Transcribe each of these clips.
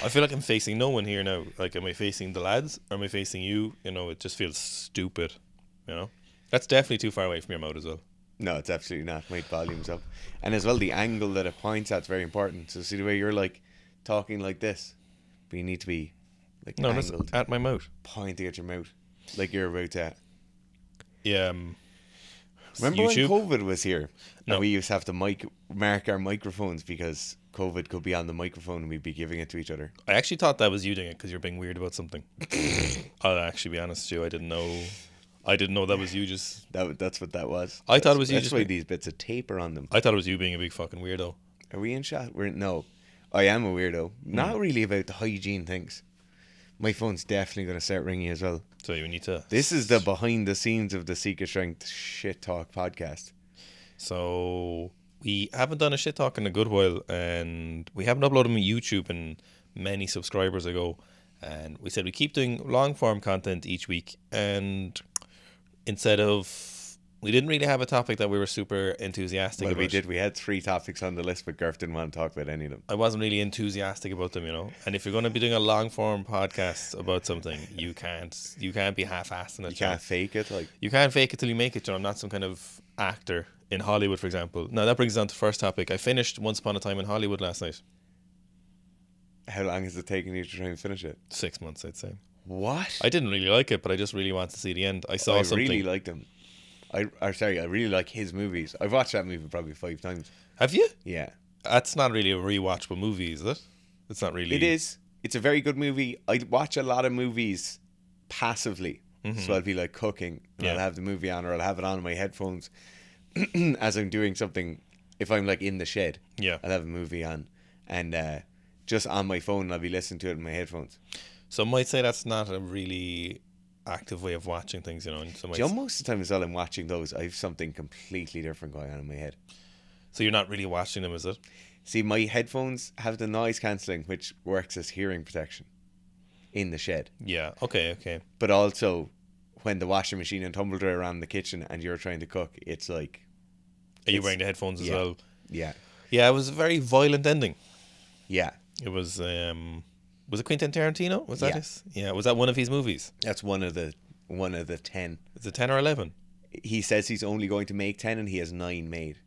I feel like I'm facing no one here now. Like, am I facing the lads or am I facing you? You know, it just feels stupid. You know, that's definitely too far away from your mouth as well. No, it's absolutely not. My volume's up. And as well, the angle that it points at is very important. So see the way you're like talking like this, but you need to be like No, that's angled, at my mouth. pointing at your mouth, like you're about to. Yeah. Remember YouTube? when COVID was here? No. And we used to have to mark our microphones because COVID could be on the microphone and we'd be giving it to each other. I actually thought that was you doing it because you're being weird about something. I'll actually be honest with you. I didn't know that was you. Just That's what that was. I thought it was you That's just why being- these bits of tape are on them. I thought it was you being a big fucking weirdo. Are we in shot? No. I am a weirdo. Not really about the hygiene things. My phone's definitely going to start ringing as well. So you need to. This is the behind the scenes of the Seeker Strength Shit Talk podcast. So we haven't done a shit talk in a good while, and we haven't uploaded them on YouTube in many subscribers ago. And we said we keep doing long form content each week, and instead of, we didn't really have a topic that we were super enthusiastic Well, about. we did. We had 3 topics on the list, but Garth didn't want to talk about any of them. I wasn't really enthusiastic about them, you know. And if you're going to be doing a long form podcast about something, you can't be half-assed in it. You can't fake it. Like, You can't fake it till you make it, you know. I'm not some kind of actor in Hollywood, for example. Now that brings us on to the first topic. I finished Once Upon a Time in Hollywood last night. how long has it taken you to try and finish it? 6 months, I'd say. What? I didn't really like it, but I just really wanted to see the end. I saw I something. really liked him. I really like his movies. I've watched that movie probably 5 times. Have you? Yeah. That's not really a rewatchable movie, is it? It's not really. It is. It's a very good movie. I watch a lot of movies passively. So I'll be like cooking and Yeah. I'll have the movie on, or I'll have it on my headphones as I'm doing something. If I'm like in the shed, Yeah. I'll have a movie on, and just on my phone I'll be listening to it in my headphones. Some might say that's not a really active way of watching things, you know. And some might Do you know, most of the time as well I'm watching those, I have something completely different going on in my head. So you're not really watching them, is it? See, my headphones have the noise cancelling, which works as hearing protection in the shed. Yeah. Okay. But also, when the washing machine and tumble dryer are on in the kitchen and you're trying to cook, it's like... Are you It's- wearing the headphones as yeah. well? Yeah. Yeah, it was a very violent ending. Yeah. It was it Quentin Tarantino? Was that Yeah. his? Yeah, was that one of his movies? That's one of the 10. Is it 10 or 11? He says he's only going to make 10 and he has 9 made.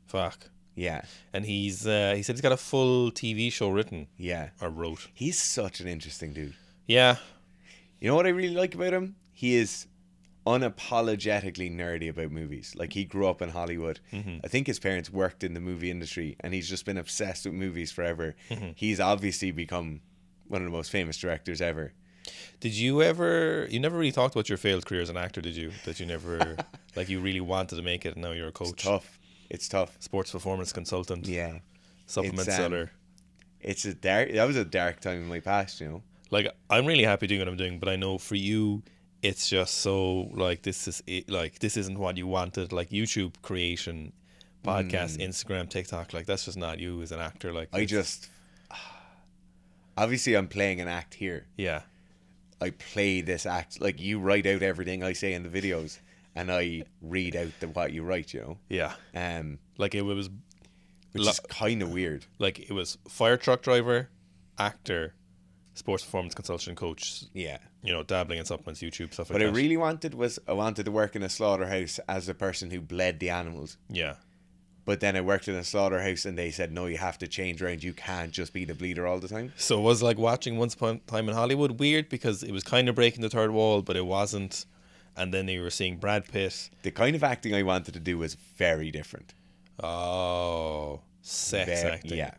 Fuck. Yeah. And he said he's got a full TV show written Yeah. or wrote. He's such an interesting dude. Yeah. You know what I really like about him? He is unapologetically nerdy about movies. Like, he grew up in Hollywood. I think his parents worked in the movie industry and he's just been obsessed with movies forever. He's obviously become one of the most famous directors ever. Did you ever? You never really talked about your failed career as an actor, did you? That you never, like, you really wanted to make it, and now you're a coach, It's tough. sports performance consultant, Yeah. supplement It's, seller. That was a dark time in my past, you know. Like, I'm really happy doing what I'm doing, but I know for you, it's just so like this is it. Like, this isn't what you wanted. Like, YouTube creation, podcast, Instagram, TikTok. Like, that's just not you as an actor. Like, Obviously I'm playing an act here. yeah. I play this act. Like, you write out everything I say in the videos and I read out what you write, you know. Yeah. Like, it was Which is kind of weird. like, it was fire truck driver, actor, sports performance consultant, coach. Yeah. You know, dabbling in supplements, YouTube stuff like What that. I really wanted was I wanted to work in a slaughterhouse as the person who bled the animals. Yeah. But then I worked in a slaughterhouse and they said, no, you have to change around. You can't just be the bleeder all the time. So it was like watching Once Upon a Time in Hollywood weird because it was kind of breaking the third wall, but it wasn't. And then you were seeing Brad Pitt. The kind of acting I wanted to do was very different. Oh, sex acting. Yeah.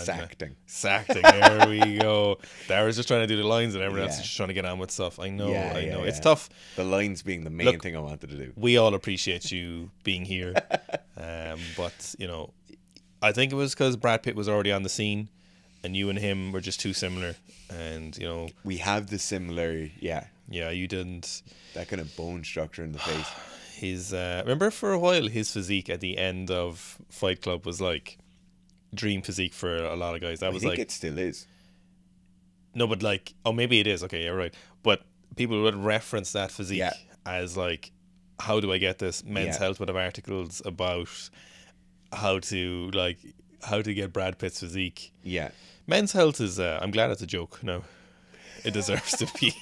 Sacting. Sacting. There we go. Dara's just trying to do the lines and everyone else Yeah. is just trying to get on with stuff. I know. Yeah, I know. yeah, It's yeah. tough. The lines being the main Look, thing I wanted to do. We all appreciate you being here. But, you know, I think it was because Brad Pitt was already on the scene and you and him were just too similar. And, you know, We have the similar, yeah, you didn't. that kind of bone structure in the face. His remember for a while his physique at the end of Fight Club was like dream physique for a lot of guys. That I was think like it still is. no, but like maybe it is. Okay, you're right. But people would reference that physique Yeah. as like, how do I get this? Men's Yeah. Health would have articles about how to like how to get Brad Pitt's physique. Yeah. Men's Health is, I'm glad it's a joke. No, it deserves to be.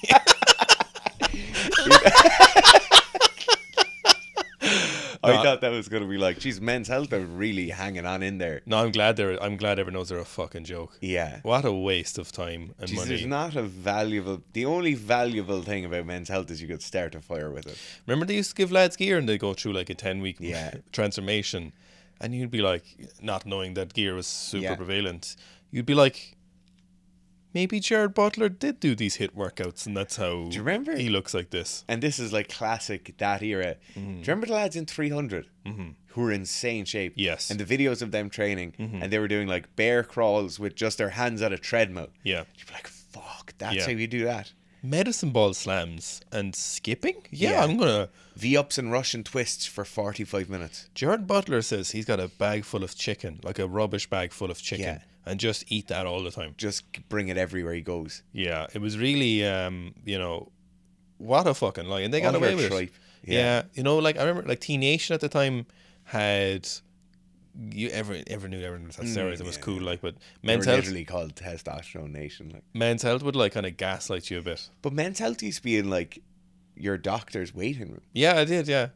I thought that was going to be like, geez, Men's Health are really hanging on in there. No, I'm glad everyone knows they're a fucking joke. Yeah. What a waste of time and money. There's not a valuable... The only valuable thing about Men's Health is you could start a fire with it. Remember they used to give lads gear and they go through like a 10-week Yeah. transformation, and you'd be like, not knowing that gear was super prevalent, you'd be like, maybe Jared Butler did do these hit workouts and that's how Do you remember? he looks like this. And this is like classic that era. Do you remember the lads in 300 who were in insane shape? Yes. And the videos of them training, and they were doing like bear crawls with just their hands on a treadmill. Yeah. You'd be like, fuck, that's how you do that. Medicine ball slams and skipping? Yeah. I'm going to... V-ups and Russian twists for 45 minutes. Jared Butler says he's got a bag full of chicken, like a rubbish bag full of chicken, Yeah. and just eat that all the time. Just bring it everywhere he goes. Yeah, it was really, what a fucking lie. And they got away with it. Yeah. Like I remember like T Nation at the time had... You ever knew everyone was had steroids and was cool, like, but Men's Health literally called Testosterone Nation, like. Men's Health would like kind of gaslight you a bit. But Men's Health used to be in like your doctor's waiting room. Yeah, I did. Yeah,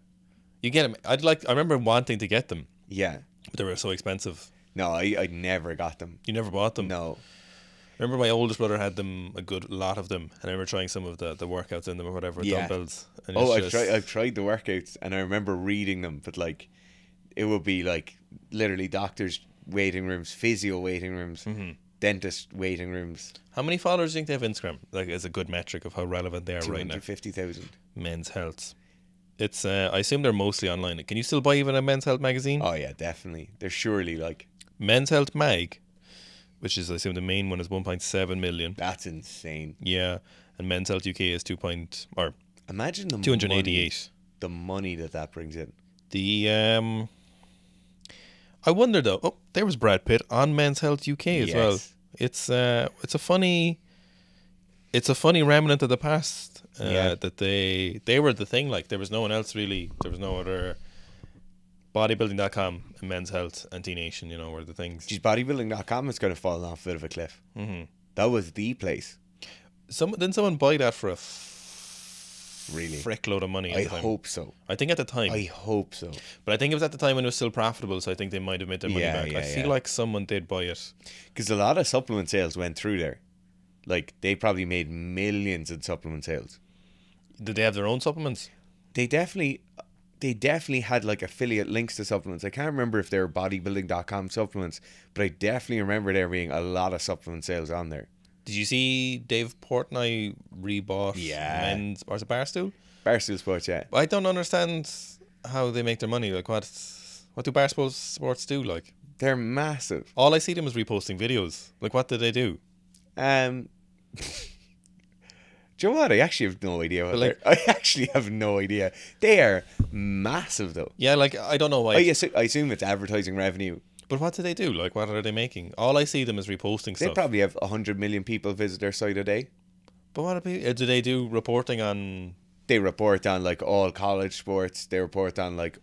you get them. I remember wanting to get them, Yeah. but they were so expensive. No, I never got them. You never bought them. No. Remember my oldest brother had them, a good lot of them, and I remember trying some of the workouts in them or whatever, dumbbells. And I've tried the workouts, and I remember reading them, but like, it would be like literally doctors' waiting rooms, physio waiting rooms, dentist waiting rooms. How many followers do you think they have Instagram? Like, as a good metric of how relevant they are right now. 250,000. Men's Health. It's I assume they're mostly online. Can you still buy even a Men's Health magazine? Oh yeah, definitely. They're surely like Men's Health Mag, which is I assume the main one is 1.7 million. That's insane. Yeah, and Men's Health UK is Imagine the 288. The money that brings in. The I wonder though. Oh, there was Brad Pitt on Men's Health UK as well. It's a funny remnant of the past. That they were the thing. Like there was no one else really. There was no other. Bodybuilding.com and Men's Health and T Nation, were the things. Geez, bodybuilding.com is going to fall off a bit of a cliff. That was the place. Didn't someone buy that for a really frick load of money? I hope so. I think at the time. I hope so. But I think it was at the time when it was still profitable, so I think they might have made their money back. I feel like someone did buy it. Because a lot of supplement sales went through there. Like, they probably made millions in supplement sales. Did they have their own supplements? They definitely had like affiliate links to supplements. I can't remember if they were bodybuilding.com supplements, but I definitely remember there being a lot of supplement sales on there. Did you see Dave Portnoy rebought Men's, or is it Barstool? Barstool Sports, yeah. I don't understand how they make their money. Like what do Barstool Sports do? Like they're massive. All I see them is reposting videos. Like what do they do? Do you know what? I actually have no idea. I actually have no idea. They are massive, though. Yeah, like, I don't know why. I assume it's advertising revenue. But what do they do? Like, what are they making? All I see them is reposting stuff. They probably have 100 million people visit their site a day. But what do they do reporting on? They report on, like, all college sports. They report on, like,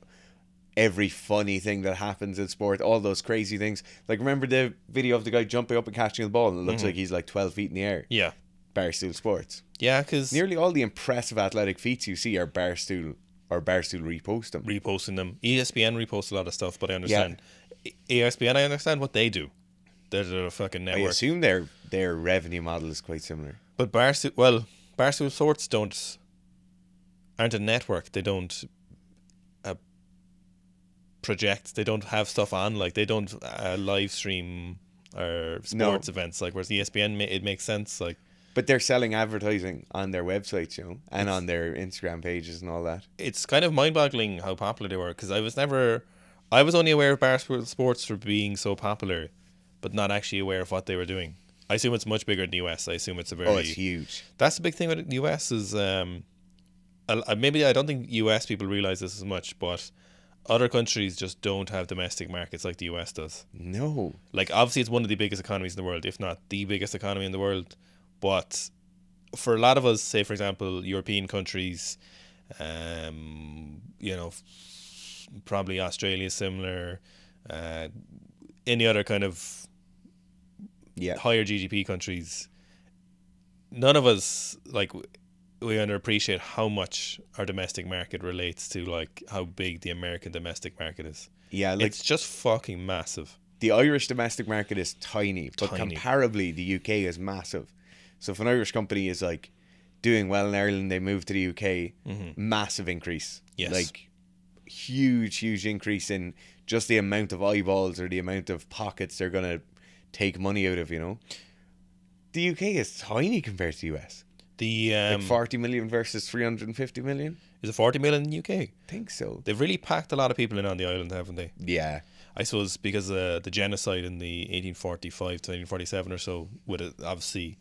every funny thing that happens in sport. All those crazy things. Like, remember the video of the guy jumping up and catching the ball and it looks like he's, like, 12 feet in the air? Yeah. Barstool Sports. Yeah, because nearly all the impressive athletic feats you see are Barstool reposting them. ESPN reposts a lot of stuff, but I understand. ESPN, I understand what they do. They're a fucking network. I assume their revenue model is quite similar. But Barstool Sports aren't a network. They don't project. They don't have stuff on. Like they don't live stream or sports events. Like whereas ESPN, it makes sense. Like. But they're selling advertising on their websites, and on their Instagram pages and all that. It's kind of mind-boggling how popular they were, because I was only aware of Barstool Sports for being so popular, but not actually aware of what they were doing. I assume it's much bigger in the US. I assume it's it's huge. That's the big thing with the US is, maybe I don't think US people realize this as much, but other countries just don't have domestic markets like the US does. No. Like, obviously it's one of the biggest economies in the world, if not the biggest economy in the world. But for a lot of us, say for example, European countries, probably Australia is similar. any other kind of Yeah. higher GDP countries, none of us like we underappreciate how much our domestic market relates to like how big the American domestic market is. Yeah, like It's just fucking massive. the Irish domestic market is tiny, but Tiny. comparably the UK is massive. So if an Irish company is like doing well in Ireland, they move to the UK, massive increase. Yes. Like huge increase in just the amount of eyeballs or the amount of pockets they're gonna take money out of, you know. The UK is tiny compared to the US. The Like 40 million versus 350 million? is it 40 million in the UK? I think so. They've really packed a lot of people in on the island, haven't they? Yeah. I suppose because the genocide in the 1845 to 1847 or so, with it, obviously,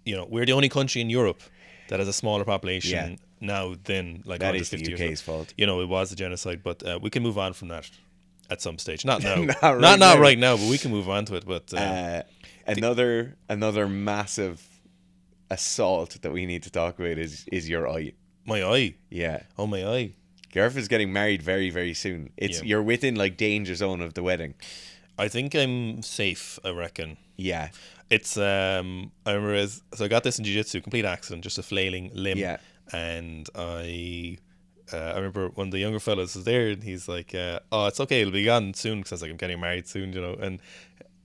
you know, we're the only country in Europe that has a smaller population now than like That is the 150 years UK's ago. fault. You know, it was a genocide, but we can move on from that at some stage. Not now, Not not right right now. now, but we can move on to it. But Another massive assault that we need to talk about is your eye. my eye, Yeah. oh my eye. Gareth is getting married very, very soon. Yeah. You're within like danger zone of the wedding. I think I'm safe. I reckon. Yeah. It's I remember so I got this in jiu-jitsu, complete accident, just a flailing limb. Yeah. And I remember one of the younger fellas was there, and he's like, "Oh, it's okay, it'll be gone soon." Because I was like, "I'm getting married soon," you know. And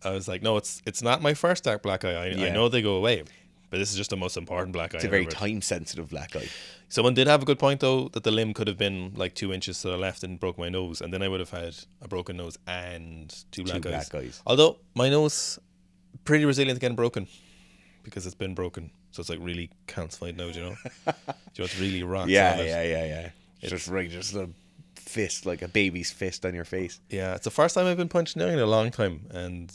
I was like, "No, it's not my first dark black eye. I Yeah. know they go away, but this is just the most important black eye." It's a very time sensitive black eye. Someone did have a good point though, that the limb could have been like 2 inches to the left and broke my nose, and then I would have had a broken nose and two black eyes. Although my nose pretty resilient to getting broken because it's been broken, so it's like really calcified now. Do you know? Do you know it's really rock solid. Yeah. It's just a fist, like a baby's fist on your face. Yeah, it's the first time I've been punched now in a long time, and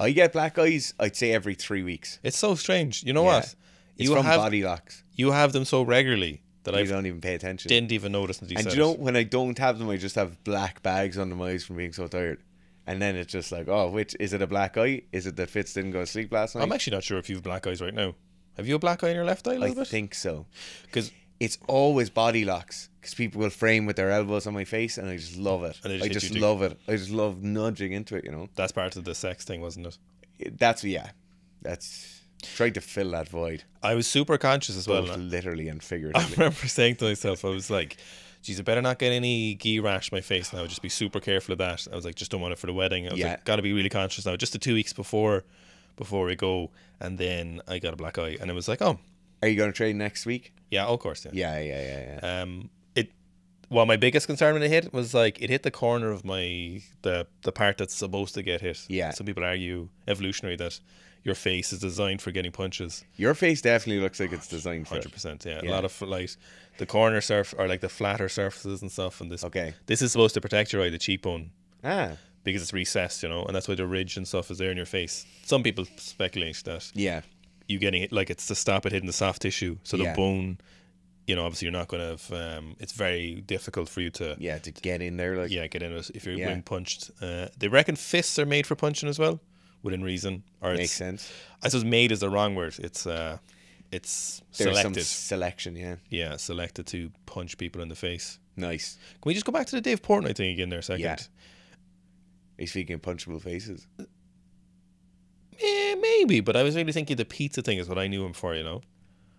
I get black eyes, I'd say every 3 weeks. it's so strange. You know Yeah. what? It's from body locks. You have them so regularly that I You don't even pay attention. didn't even notice until you And said you know, it. when I don't have them, I just have black bags under my eyes from being so tired. And then it's just like, oh, which is it a black eye? Is it that Fitz didn't go to sleep last night? I'm actually not sure if you have black eyes right now. Have you a black eye in your left eye a I little bit? think so. Because It's always body locks because people will frame with their elbows on my face, and I just love it. And they just I hit just you love it. I just love nudging into it. You know, that's part of the sex thing, wasn't it? That's trying to fill that void, I was super conscious as well. both literally and I figuratively. remember saying to myself, I was like, geez, I better not get any ghee rash on my face now. Just be super careful of that. I was like, just don't want it for the wedding. I was Yeah. like, got to be really conscious now. Just the 2 weeks before we go. And then I got a black eye. And it was like, oh, Are you going to train next week? yeah, of course. Yeah. Yeah. Well, my biggest concern when it hit was like it hit the corner of the part that's supposed to get hit. Yeah. Some people argue evolutionary that your face is designed for getting punches. Your face definitely looks like it's designed for 100%. Yeah. A Yeah. lot of like the corner or like the flatter surfaces and stuff. And Okay. this is supposed to protect your eye, the cheekbone, Ah, because it's recessed, you know, and that's why the ridge and stuff is there in your face. Some people speculate that yeah. you getting it like it's to stop it hitting the soft tissue, so the Yeah. bone, you know, obviously you're not gonna have. It's very difficult for you to Yeah, to get in there. Like, get in it if you're Yeah. being punched. They reckon fists are made for punching as well, within reason. Or makes it's, sense. I suppose made is the wrong word. It's There's selected. some selection, yeah. Yeah, selected to punch people in the face. Nice. Can we just go back to the Dave Portnoy thing again there a second? Yeah. He's speaking of punchable faces. Yeah, maybe, but I was really thinking the pizza thing is what I knew him for, you know?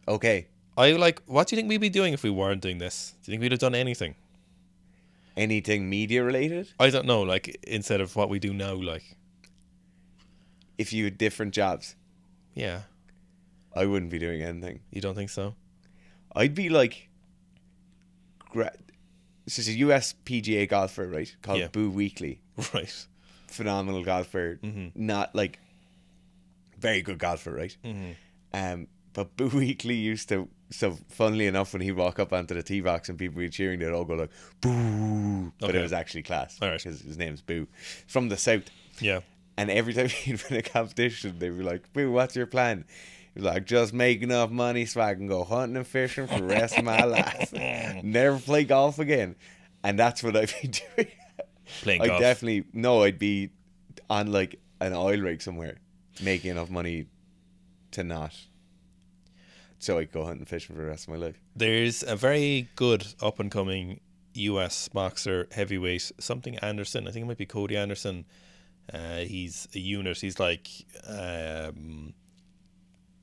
Okay. What do you think we'd be doing if we weren't doing this? Do you think we'd have done anything? Anything media related? I don't know, like, instead of what we do now, like, If you had different jobs, yeah. I wouldn't be doing anything. You don't think so? I'd be like, this is a US PGA golfer, right? Called Yeah. Boo Weekley. Right. Phenomenal golfer. Not like very good golfer, right? But Boo Weekley used to. So funnily enough, when he'd walk up onto the tee box and people would be cheering, they'd all go like "Boo!" But Okay. it was actually class. All right. Because his name's Boo, from the south. Yeah. And every time he'd win a competition, they'd be like, "Boo, what's your plan?" He's like, "Just make enough money so I can go hunting and fishing for the rest of my life. Never play golf again." And that's what I'd be doing. Playing I'd golf. I'd be on like an oil rig somewhere, making enough money to not. So I could go hunting and fishing for the rest of my life. There's a very good up and coming US boxer heavyweight, something Anderson. I think it might be Cody Anderson. He's a unit. He's like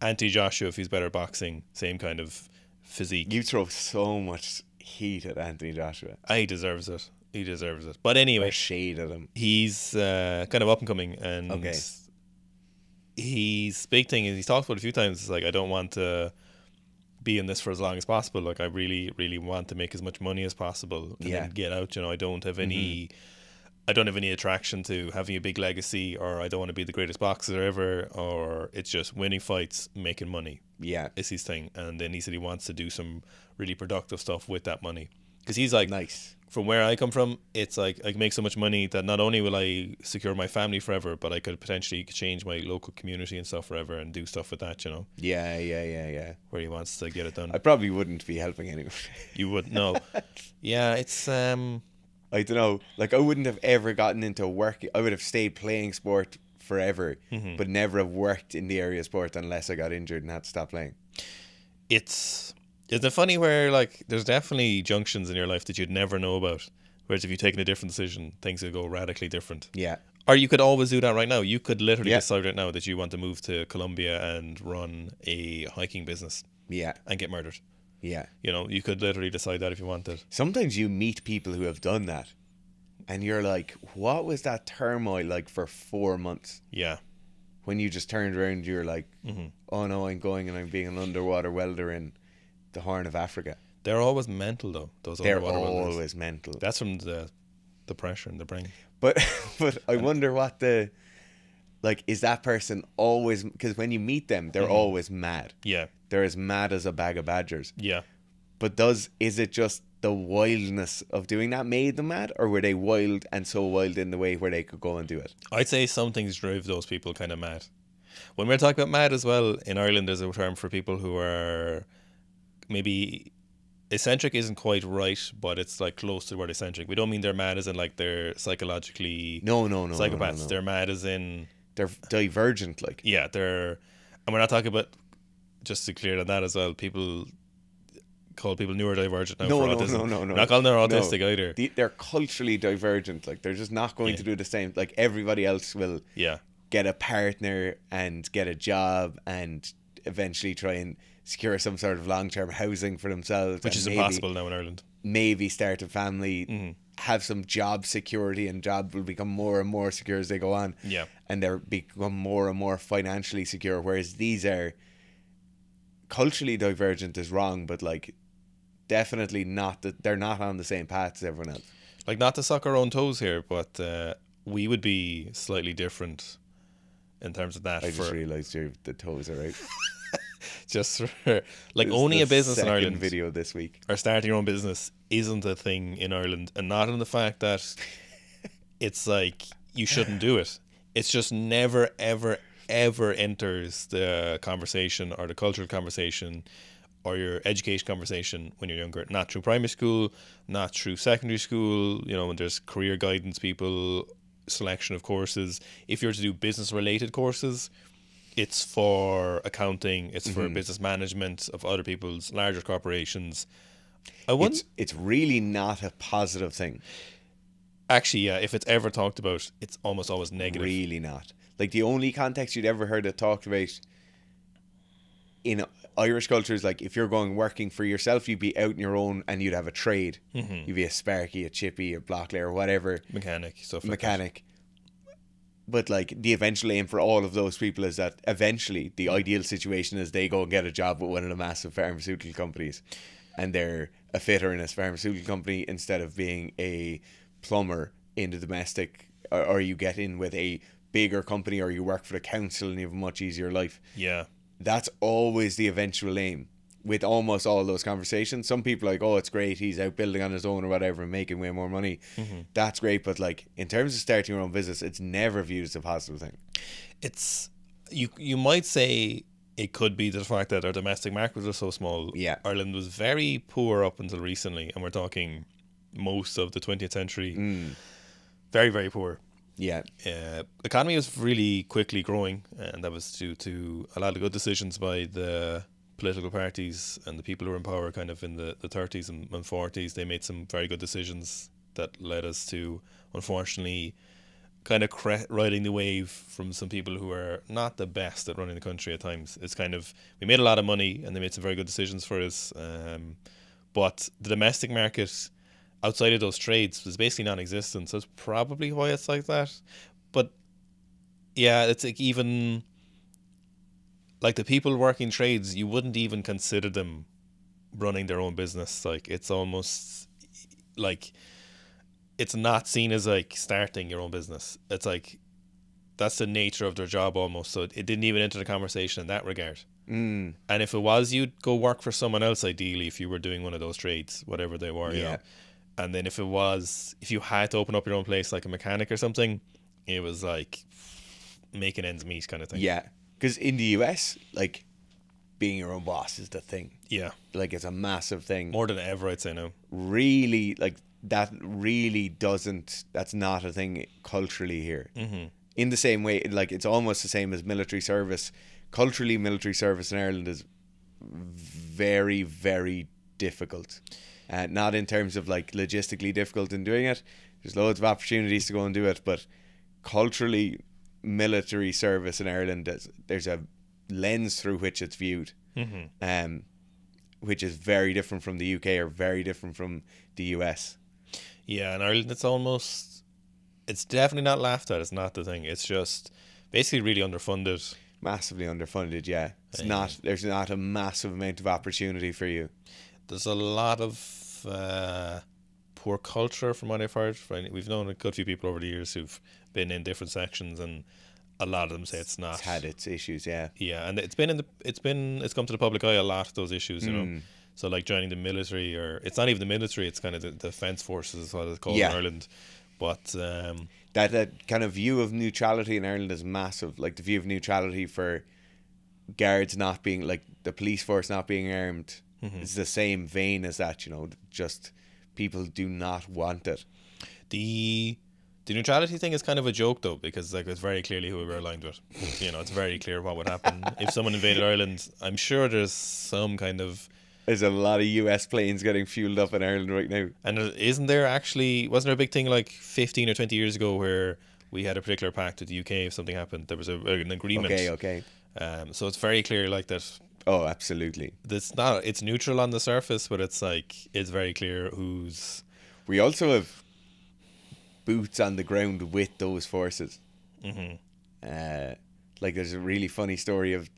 Anthony Joshua if he's better at boxing. Same kind of physique. You throw so much heat at Anthony Joshua. He deserves it. He deserves it. But anyway, Or shade at him. he's kind of up and coming, and Okay. he's big thing is he's talked about it a few times. It's like, I don't want to be in this for as long as possible. Like, I really, really want to make as much money as possible and then get out. I don't have any. I don't have any attraction to having a big legacy, or I don't want to be the greatest boxer ever, or it's just winning fights, making money. Yeah. Is his thing. And then he said he wants to do some really productive stuff with that money, because he's like, Nice. from where I come from, it's like I can make so much money that not only will I secure my family forever, but I could potentially change my local community and stuff forever and do stuff with that, Yeah. where he wants to get it done. I probably wouldn't be helping anyone. You wouldn't know. Yeah, it's I don't know. Like, I wouldn't have ever gotten into work. I would have stayed playing sport forever, but never have worked in the area of sport unless I got injured and had to stop playing. it's isn't it funny where, like, there's definitely junctions in your life that you'd never know about, whereas if you've taken a different decision, things would go radically different. Yeah. Or you could always do that right now. You could literally Yeah. decide right now that you want to move to Colombia and run a hiking business Yeah. and get murdered. Yeah. You could literally decide that if you wanted. Sometimes you meet people who have done that and you're like, what was that turmoil like for 4 months? Yeah. When you just turned around, you're like, oh no, I'm going and I'm being an underwater welder in the Horn of Africa. They're always mental, though, those They're underwater welders. always mental. That's from the pressure in the brain. But I wonder what is that person always, because when you meet them, they're always mad. Yeah. They're as mad as a bag of badgers. Yeah. But is it just the wildness of doing that made them mad, or were they wild and so wild in the way where they could go and do it? I'd say some things drive those people kind of mad. When we're talking about mad as well, in Ireland there's a term for people who are maybe eccentric isn't quite right, but it's like close to the word eccentric. We don't mean they're mad as in like they're psychologically No. psychopaths. No. They're mad as in They're divergent, like. and we're not talking about, just to clear on that as well, people call people neurodivergent now for autism. No. We're not calling them autistic either. They're culturally divergent. Like, they're just not going to do the same. Like, everybody else will get a partner and get a job and eventually try and secure some sort of long-term housing for themselves. Which is impossible now in Ireland. Maybe start a family, have some job security, and job will become more and more secure as they go on. Yeah. And they're become more and more financially secure. Whereas these are culturally divergent is wrong, but like definitely not that they're not on the same path as everyone else. Like, not to suck our own toes here, but we would be slightly different in terms of that. I just realised the toes are out. Just for, like, This is owning the a business in second Ireland video this week. or starting your own business isn't a thing in Ireland, and not in the fact that it's like you shouldn't do it. It's just never, ever, ever enters the conversation or the cultural conversation or your education conversation when you're younger. Not through primary school, not through secondary school, when there's career guidance people, selection of courses. If you're to do business related courses, it's for accounting, it's for business management of other people's larger corporations. It's really not a positive thing. Actually, yeah, if it's ever talked about, it's almost always negative. Really not. Like, the only context you'd ever heard it talked about in Irish culture is like, if you're going working for yourself, you'd be out on your own and you'd have a trade. You'd be a sparky, a chippy, a block layer, whatever. Mechanic, stuff like Mechanic. But like, the eventual aim for all of those people is that eventually the ideal situation is they go and get a job with one of the massive pharmaceutical companies and they're a fitter in a pharmaceutical company instead of being a plumber in the domestic, or you get in with a bigger company, or you work for the council and you have a much easier life. Yeah. That's always the eventual aim with almost all those conversations. Some people are like, oh, it's great, he's out building on his own or whatever and making way more money. That's great, but like, in terms of starting your own business, it's never viewed as a positive thing. It's you might say it could be the fact that our domestic market was so small. Yeah. Ireland was very poor up until recently, and we're talking most of the 20th century. Very, very poor. Yeah. Economy was really quickly growing, and that was due to a lot of good decisions by the political parties and the people who were in power kind of in the 30s and 40s. They made some very good decisions that led us to, unfortunately, kind of riding the wave from some people who are not the best at running the country at times. It's kind of, we made a lot of money and they made some very good decisions for us. But the domestic market outside of those trades was basically non-existent. So it's probably why it's like that. But yeah, it's like even like the people working trades, you wouldn't even consider them running their own business. Like it's almost like it's not seen as like starting your own business. It's like that's the nature of their job almost. So it didn't even enter the conversation in that regard. And if it was, you'd go work for someone else ideally if you were doing one of those trades, whatever they were. You know? And then if you had to open up your own place like a mechanic or something, it was like making ends meet kind of thing. Yeah, because in the US, like being your own boss is the thing. Yeah, like it's a massive thing, more than ever, I'd say now. Really, like that really doesn't. That's not a thing culturally here. In the same way, like it's almost the same as military service. Culturally, military service in Ireland is very, very difficult. Not in terms of like logistically difficult in doing it. There's loads of opportunities to go and do it, but culturally, military service in Ireland, there's a lens through which it's viewed, which is very different from the UK or very different from the US. Yeah, in Ireland, it's definitely not laughed at. It's not the thing. It's just basically really underfunded. Massively underfunded, yeah. There's not a massive amount of opportunity for you. There's a lot of poor culture from what I've heard. We've known a good few people over the years who've been in different sections, and a lot of them say it's not. It's had its issues, yeah. Yeah, and it's come to the public eye a lot, those issues, you know. So like joining the military, or it's not even the military, it's kind of the defence forces is what it's called in Ireland. But that kind of view of neutrality in Ireland is massive. Like the view of neutrality for guards not being, like the police force not being armed, it's the same vein as that, you know. Just people do not want it. The neutrality thing is kind of a joke though, because like it's very clearly who we were aligned with. You know, it's very clear what would happen if someone invaded Ireland. I'm sure there's some kind of. There's a lot of US planes getting fueled up in Ireland right now. And wasn't there a big thing like 15 or 20 years ago where we had a particular pact with the UK if something happened? There was an agreement. Okay. So it's very clear like that. Oh, absolutely. It's neutral on the surface, but it's very clear who's. We also have boots on the ground with those forces. Like there's a really funny story of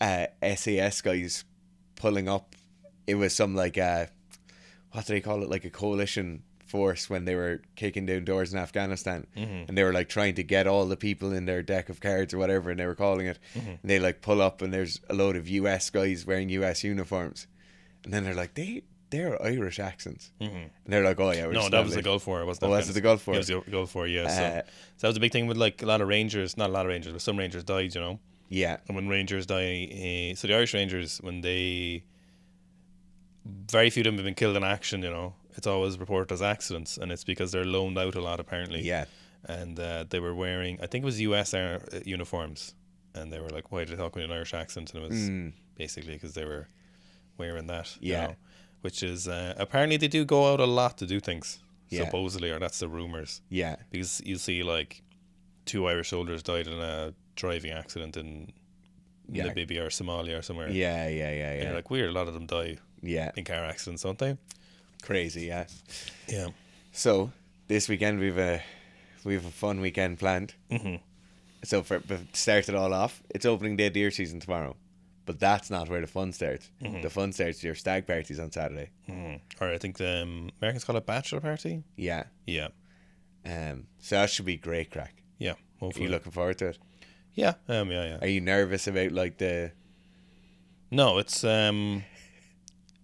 SAS guys pulling up. It was some like what do they call it, like a coalition force when they were kicking down doors in Afghanistan, and they were like trying to get all the people in their deck of cards or whatever, and they were calling it, and they like pull up and there's a load of US guys wearing US uniforms, and then they're like they're Irish accents, and they're like, oh yeah, no, that was the Gulf War, wasn't it? Oh, was it the Gulf War? It was the Gulf War, yeah. So that was a big thing with like a lot of Rangers, not a lot of Rangers, but some Rangers died, you know. Yeah. And when Rangers die, so the Irish Rangers, when very few of them have been killed in action, you know. It's always reported as accidents, and it's because they're loaned out a lot apparently. Yeah. And they were wearing, I think it was US uniforms, and they were like, why are they talking with an Irish accent? And it was basically because they were wearing that. Yeah. You know, which is, apparently they do go out a lot to do things, supposedly, or that's the rumours. Yeah. Because you see like 2 Irish soldiers died in a driving accident in Namibia or Somalia or somewhere. Yeah. And you're like, weird, a lot of them die in car accidents, don't they? Crazy, yeah. Yeah. So this weekend we've a fun weekend planned. So to start it all off, it's opening day of deer season tomorrow, but that's not where the fun starts. The fun starts your stag parties on Saturday. Or I think the Americans call it bachelor party. Yeah. So that should be great crack. Yeah. Hopefully. Are you looking forward to it? Yeah. Yeah. Are you nervous about like the? No, it's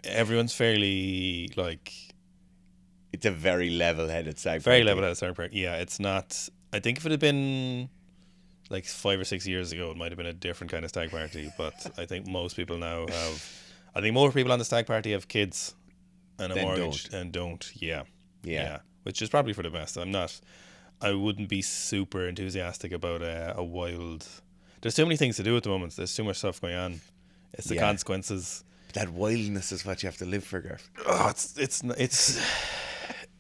everyone's fairly like. It's a very level-headed stag party. Very level-headed stag party. Yeah, it's not. I think if it had been like 5 or 6 years ago, it might have been a different kind of stag party. But I think most people now have. I think more people on the stag party have kids and a mortgage and don't. Yeah. Which is probably for the best. I wouldn't be super enthusiastic about a wild. There's too many things to do at the moment. There's too much stuff going on. It's the consequences. But that wildness is what you have to live for, Garth. Oh,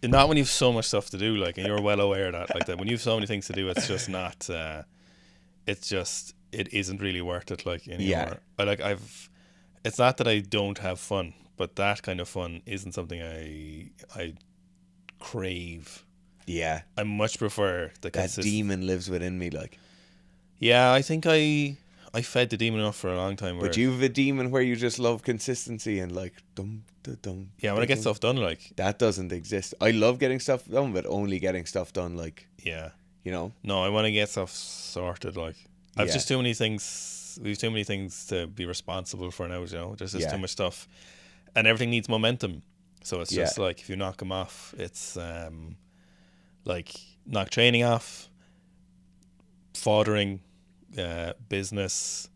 not when you've so much stuff to do, like, and you're well aware of that, like that when you've so many things to do, it's just not. It isn't really worth it, like, anymore. Yeah. But like it's not that I don't have fun, but that kind of fun isn't something I crave. Yeah. I much prefer the That demon lives within me, like. Yeah, I think I fed the demon enough for a long time. But you have a demon where you just love consistency and like dum da dum. Yeah, when I get stuff done, like that doesn't exist. I love getting stuff done, but only getting stuff done, like, yeah, you know. No, I want to get stuff sorted. Like I've just too many things. We've too many things to be responsible for now. You know, there's just too much stuff, and everything needs momentum. So it's just like if you knock them off, it's like knock training off, fathering, business,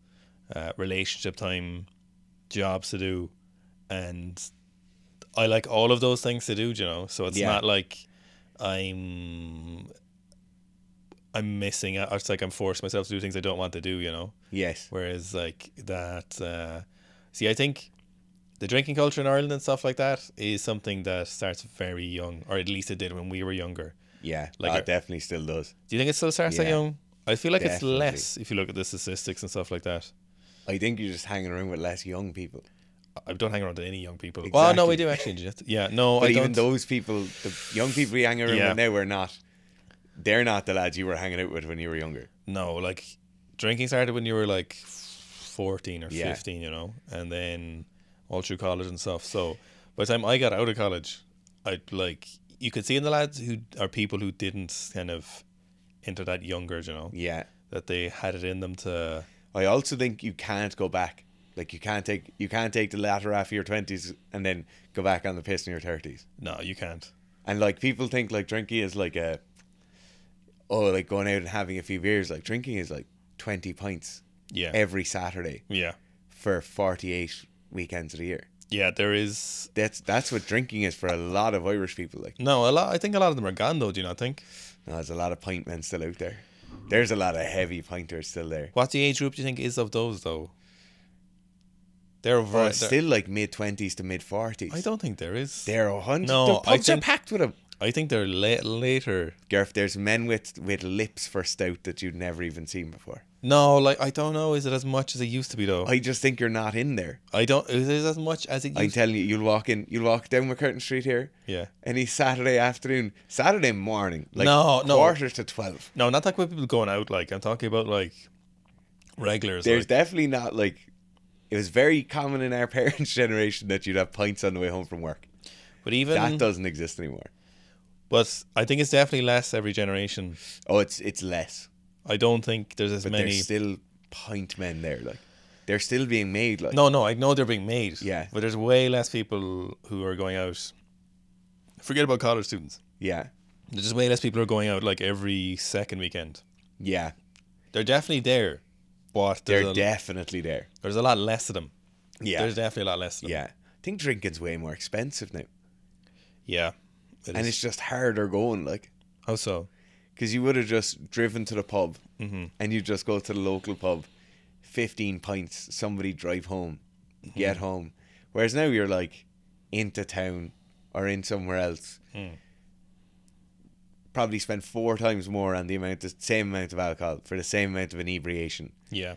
relationship time, jobs to do, and I like all of those things to do, you know. So it's not like I'm missing out. It's like I'm forcing myself to do things I don't want to do, you know. Yes. Whereas like that, see, I think the drinking culture in Ireland and stuff like that is something that starts very young, or at least it did when we were younger. Yeah, like it definitely still does. Do you think it still starts that young? I feel like Definitely. it's less if you look at the statistics and stuff like that. I think you're just hanging around with less young people. I don't hang around with any young people. Exactly. Well, no, we do actually. Yeah, no, but I even don't. those people, the young people you hang around with now, are not. They're not the lads you were hanging out with when you were younger. No, like drinking started when you were like 14 or 15, you know, and then all through college and stuff. So by the time I got out of college, you could see in the lads who are people who didn't kind of enter that younger, you know. Yeah. That they had it in them to. I also think you can't go back. Like you can't take the latter half of your 20s and then go back on the piss in your 30s. No, you can't. And like people think like drinking is like like going out and having a few beers. Like drinking is like 20 pints. Yeah. Every Saturday. Yeah. For 48 weekends of the year. Yeah, there is. That's what drinking is for a lot of Irish people. Like no, I think a lot of them are gone though. Do you not think? No, there's a lot of pint men still out there. There's a lot of heavy pinters still there. What the age group do you think is of those though? They're still like mid-20s to mid-40s. I don't think there is. They're 100. No, the pubs are packed with them. I think they're later. Gareth, there's men with lips for stout that you'd never even seen before. No, like I don't know. Is it as much as it used to be though? I just think you're not in there. I don't. Is it as much as it used? I'm telling you, you'll walk down McCurtain Street here. Yeah. Any Saturday morning, like no, quarter to 12. No, not like with people going out. Like I'm talking about like regulars. There's definitely not like. It was very common in our parents' generation that you'd have pints on the way home from work. But even that doesn't exist anymore. But I think it's definitely less every generation. Oh, it's less. I don't think there's as many. There's still pint men there, like they're still being made. Like no, I know they're being made. Yeah, but there's way less people who are going out. Forget about college students. Yeah, there's just way less people who are going out like every second weekend. Yeah, they're definitely there. But they're definitely there. There's a lot less of them. Yeah. There's definitely a lot less of them. Yeah. I think drinking's way more expensive now. Yeah. And it's just harder going, like. How so? Because you would have just driven to the pub and you just go to the local pub, 15 pints, somebody drive home, get home. Whereas now you're like into town or in somewhere else. Probably spend 4 times more on the same amount of alcohol for the same amount of inebriation. Yeah.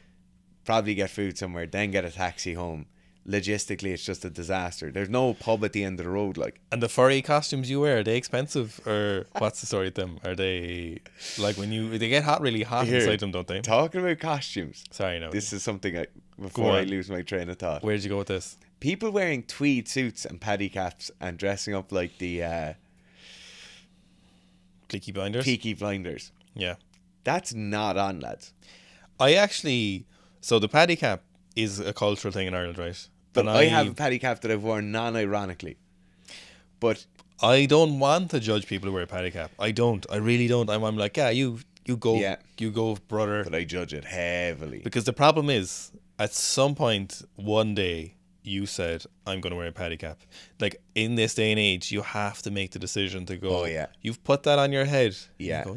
Probably get food somewhere, then get a taxi home. Logistically, it's just a disaster. There's no pub at the end of the road, like. And the furry costumes you wear, are they expensive, or what's the story with them? Are they like they get really hot inside them, don't they? Talking about costumes. Sorry, no. This is something before I lose my train of thought. Where did you go with this? People wearing tweed suits and paddy caps and dressing up like the Peaky Blinders. Peaky Blinders. Yeah. That's not on, lads. So the paddy cap is a cultural thing in Ireland, right? But I have a paddy cap that I've worn non-ironically. But I don't want to judge people who wear a paddy cap. I don't. I really don't. I'm like, yeah, you go. Yeah. You go, brother. But I judge it heavily. Because the problem is, at some point, one day, you said, I'm going to wear a paddy cap. Like, in this day and age, you have to make the decision to go. Oh, yeah. You've put that on your head. Yeah. You go,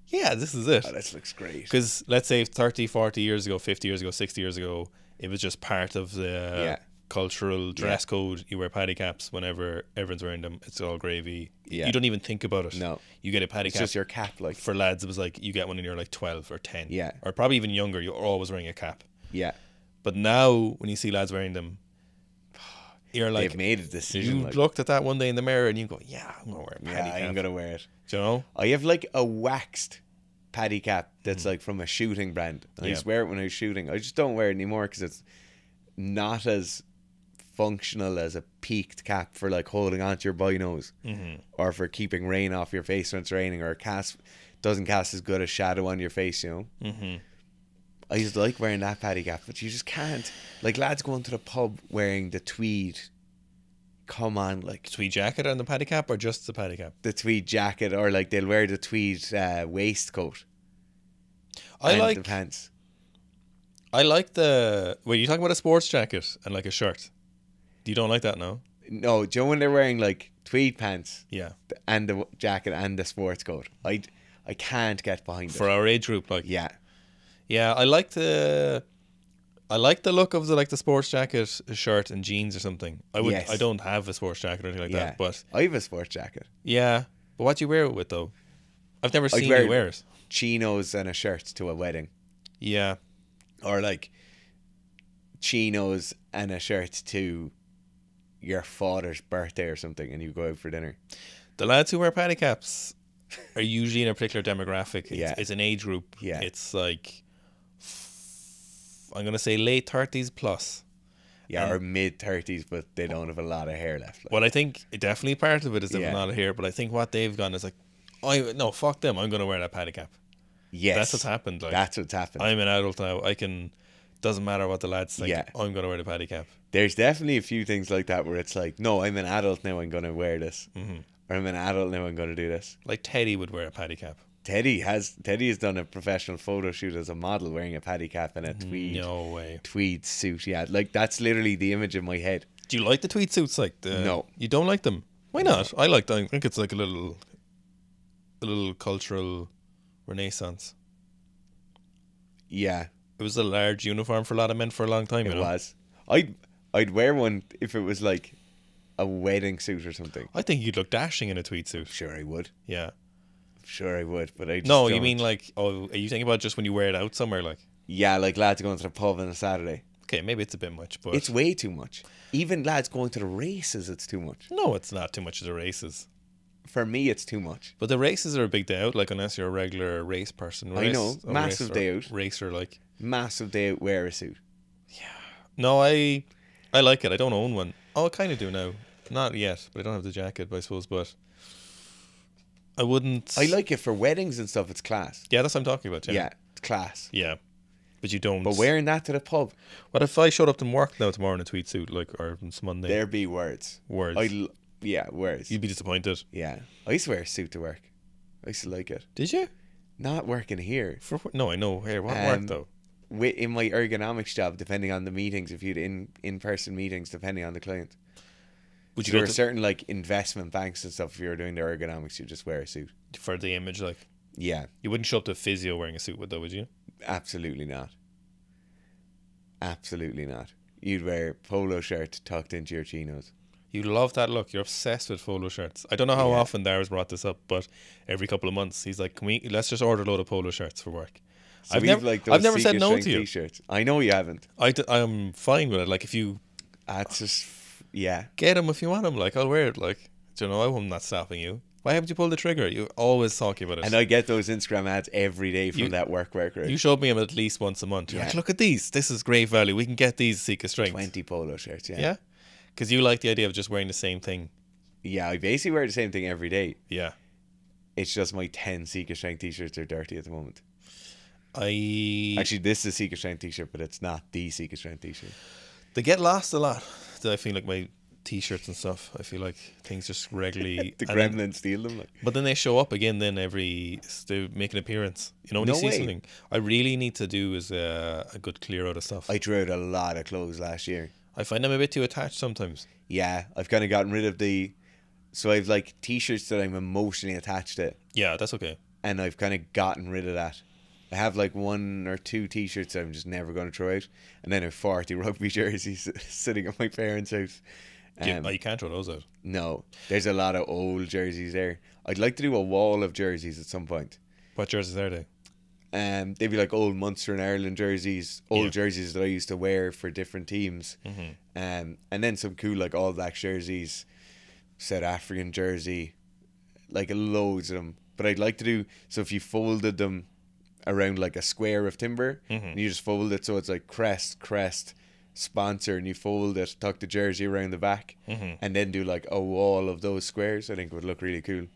yeah, this is it. Oh, this looks great. Because let's say 30, 40 years ago, 50 years ago, 60 years ago, it was just part of the cultural dress code. You wear paddy caps whenever everyone's wearing them. It's all gravy. Yeah. You don't even think about it. No. You get a paddy It's cap. just your cap, like. For lads, it was like you get one when you're like 12 or 10. Yeah. Or probably even younger. You're always wearing a cap. Yeah. But now, when you see lads wearing them, you're like, they've made a decision. you like, looked at that one day in the mirror and you go, yeah, I'm going to wear a paddy yeah, cap. I'm going to wear it. Do you know? I have like a waxed paddy cap that's like from a shooting brand. I used to wear it when I was shooting. I just don't wear it anymore because it's not as functional as a peaked cap for like holding onto your binos or for keeping rain off your face when it's raining, or doesn't cast as good a shadow on your face, you know. I used to like wearing that paddy cap, but you just can't. Like lads going to the pub wearing the tweed. Come on, like Tweed jacket and the paddy cap, or just the paddy cap? the tweed jacket, or like they'll wear the tweed waistcoat. I and like the pants. I like the. Wait, you talking about a sports jacket and like a shirt? You don't like that, no? No, do you know when they're wearing like tweed pants? Yeah. And the jacket and the sports coat. I can't get behind For it. our age group, like. Yeah. Yeah, I like the look of the sports jacket, a shirt, and jeans or something. Yes. I don't have a sports jacket or anything like that, but I have a sports jacket. yeah. But what do you wear it with though? I've never seen wear you wear it. Chinos and a shirt to a wedding. Yeah. Or like chinos and a shirt to your father's birthday or something, and you go out for dinner. The lads who wear paddy caps are usually in a particular demographic. Yeah. It's an age group. Yeah. It's like I'm gonna say late 30s plus. Yeah, or mid 30s, but they don't have a lot of hair left. Like. Well, I think definitely part of it is they've Yeah. not a hair, but I think what they've gone is like, no, fuck them. I'm gonna wear that paddy cap. Yes. That's what's happened. Like, That's what's happened. I'm an adult now. Doesn't matter what the lads think. Yeah. I'm gonna wear the paddy cap. There's definitely a few things like that where it's like, no, I'm an adult now, I'm going to wear this. Or I'm an adult now, I'm going to do this. Like Teddy would wear a paddy cap. Teddy has done a professional photo shoot as a model wearing a paddy cap and a No way. tweed suit. Yeah, like that's literally the image in my head. Do you like the tweed suits? Like No. You don't like them? Why not? I like them. I think it's like a little cultural renaissance. Yeah, It was a large uniform for a lot of men for a long time. it you know? was. I'd wear one if it was like a wedding suit or something. I think you'd look dashing in a tweed suit. Sure, I would. Yeah. Sure, I would. But I just No, you don't. mean like, are you thinking about just when you wear it out somewhere? Like, Yeah, like lads going to the pub on a Saturday. okay, maybe it's a bit much, but It's way too much. Even lads going to the races, it's too much. no, it's not too much of the races. For me, it's too much. But the races are a big day out, like unless you're a regular race person. I know, massive day out. Racer, like. Massive day out, wear a suit. No, I like it. I don't own one. Oh, I kind of do now. Not yet, but I don't have the jacket, I suppose. But I wouldn't. I like it for weddings and stuff. It's class. Yeah, that's what I'm talking about. Yeah. Yeah, it's class. Yeah. But you don't. But wearing that to the pub, What if I showed up to work now tomorrow in a tweed suit, like, or it's Monday? there be words. Words. Yeah, words. You'd be disappointed. Yeah, I used to wear a suit to work. I used to like it. Did you? Not working here. No, I know. Here, what work though? In my ergonomics job, depending on the meetings, if you'd in-person meetings, depending on the client. Would you There go are to, certain like investment banks and stuff. If you're doing their ergonomics, you just wear a suit. for the image? Like, Yeah, you wouldn't show up to physio wearing a suit, though, would you? absolutely not. Absolutely not. You'd wear polo shirt tucked into your chinos. You love that look. You're obsessed with polo shirts. I don't know how Yeah. often Dara's brought this up, but every couple of months he's like, let's just order a load of polo shirts for work. So I've we've never, like those I've never said Seeker no strength to you. T-shirts. I know you haven't. I'm fine with it. Like, if you That's just yeah. get them, if you want them, like, I'll wear it. Like, do you know, I'm not stopping you. Why haven't you pulled the trigger? You always talking about it. And I get those Instagram ads every day from You- that worker. You showed me them at least once a month. You're Yeah. like, look at these. This is great value. We can get these Seeker Strength. 20 polo shirts. Yeah. Yeah? Because you like the idea of just wearing the same thing. Yeah. I basically wear the same thing every day. Yeah. It's just my 10 Seeker Strength T-shirts are dirty at the moment. Actually, this is a Seeker Strength T-shirt, but it's not the Seeker Strength T-shirt. they get lost a lot. I feel like my T-shirts and stuff. I feel like things just regularly. The and then- gremlins steal them. Like. but then they show up again. Then they make an appearance. You know, when No you see way. something, I really need to do is a good clear out of stuff. I drew out a lot of clothes last year. I find them a bit too attached sometimes. Yeah, I've kind of gotten rid of so I've like T-shirts that I'm emotionally attached to, Yeah, that's okay. and I've kind of gotten rid of that. I have like 1 or 2 t-shirts I'm just never going to throw out, and then I have 40 rugby jerseys sitting at my parents' house. You can't throw those out. No, there's a lot of old jerseys there. I'd like to do a wall of jerseys at some point. What jerseys are they? They'd be like old Munster and Ireland jerseys, old jerseys that I used to wear for different teams. And then some cool like All Blacks jerseys, South African jersey, like loads of them. But I'd like to do, so if you folded them around like a square of timber, and you just fold it so it's like crest, sponsor, and you fold it, tuck the jersey around the back, and then do like a wall of those squares, I think it would look really cool.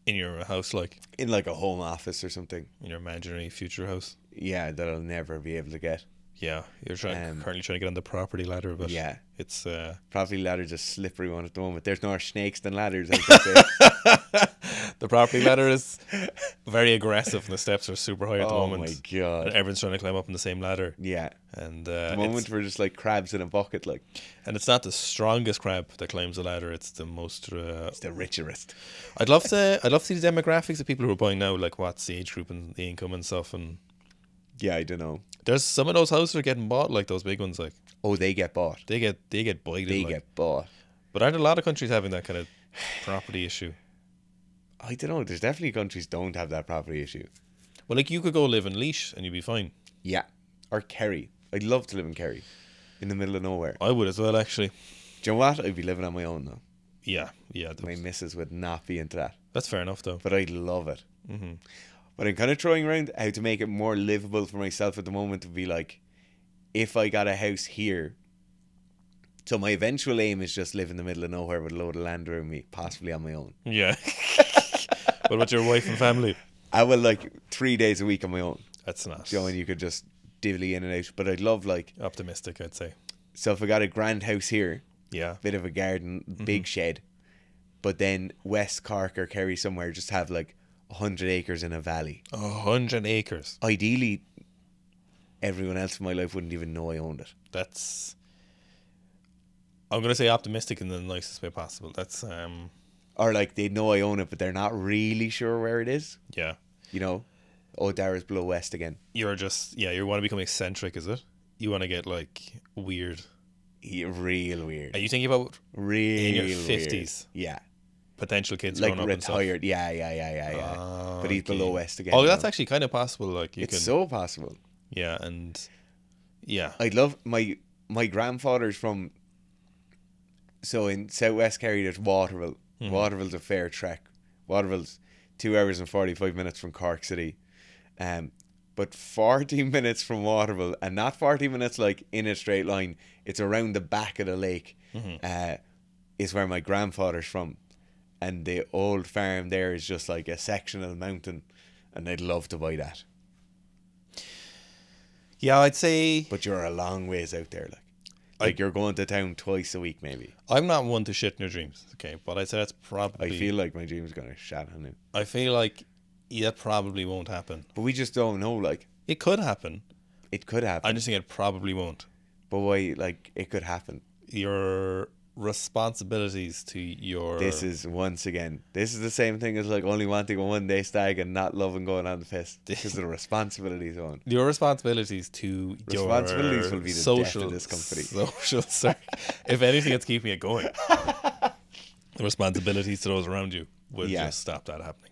In your house, like? In like a home office or something. In your imaginary future house? Yeah, that I'll never be able to get. Yeah, you're currently trying to get on the property ladder, but yeah, it's property ladder's a slippery one at the moment. There's no more snakes than ladders, as they say. The property ladder is very aggressive, and the steps are super high at the moment. Oh my god! And everyone's trying to climb up on the same ladder. Yeah, and the moment we're just like crabs in a bucket, like. And it's not the strongest crab that climbs the ladder; it's the most. It's the richest. I'd love to see the demographics of people who are buying now, like what's the age group and the income and stuff, and. Yeah, I don't know. There's some of those houses are getting bought, like those big ones, like. Oh, they get bought. They get bought. They get bought. But aren't a lot of countries having that kind of property issue? I don't know. There's definitely countries don't have that property issue. Well, like you could go live in Laois and you'd be fine. Yeah, or Kerry. I'd love to live in Kerry, in the middle of nowhere. I would as well, actually. Do you know what? I'd be living on my own though. Yeah. My missus would not be into that. That's fair enough, though. But I'd love it. But I'm kind of throwing around how to make it more livable for myself at the moment. To be like, if I got a house here. So my eventual aim is just live in the middle of nowhere with a load of land around me, possibly on my own. Yeah. What about your wife and family? I will like 3 days a week on my own. That's not. Joe, and you could just divvy in and out. But I'd love like optimistic, I'd say. So if I got a grand house here, yeah, bit of a garden, big shed, but then West Cork or Kerry somewhere just have like 100 acres in a valley. 100 acres. Ideally, everyone else in my life wouldn't even know I owned it. That's. I'm going to say optimistic in the nicest way possible. That's. Or like they know I own it, but they're not really sure where it is. Yeah. You know, oh, Dara's below west again. You're just you want to become eccentric, is it? You want to get like weird. Yeah, real weird. Are you thinking about real in your 50s? Yeah. Potential kids like growing up retired. Yeah. But he's below west again. Oh, that's actually kind of possible. Like it's so possible. Yeah, and yeah. I'd love my grandfather's from. So in Southwest Kerry, there's Waterville. Waterville's a fair trek. Waterville's 2 hours and 45 minutes from Cork City. But 40 minutes from Waterville, and not 40 minutes like in a straight line, it's around the back of the lake, is where my grandfather's from. And the old farm there is just like a sectional mountain, and I'd love to buy that. Yeah, I'd say. But you're a long ways out there, like you're going to town twice a week, maybe. I'm not one to shit in your dreams, okay? But I'd say that's probably. I feel like my dream's gonna shat on it. I feel like that probably won't happen. But we just don't know. Like it could happen. It could happen. I'm just saying it probably won't. But why? Like it could happen. Your responsibilities to your. This is the same thing as like only wanting a 1 day stag and not loving going on the piss. This is the responsibilities on. Your responsibilities to responsibilities your will be the social, death of this company. Social, sorry. If anything, it's keeping it going. The responsibilities to those around you will just stop that happening.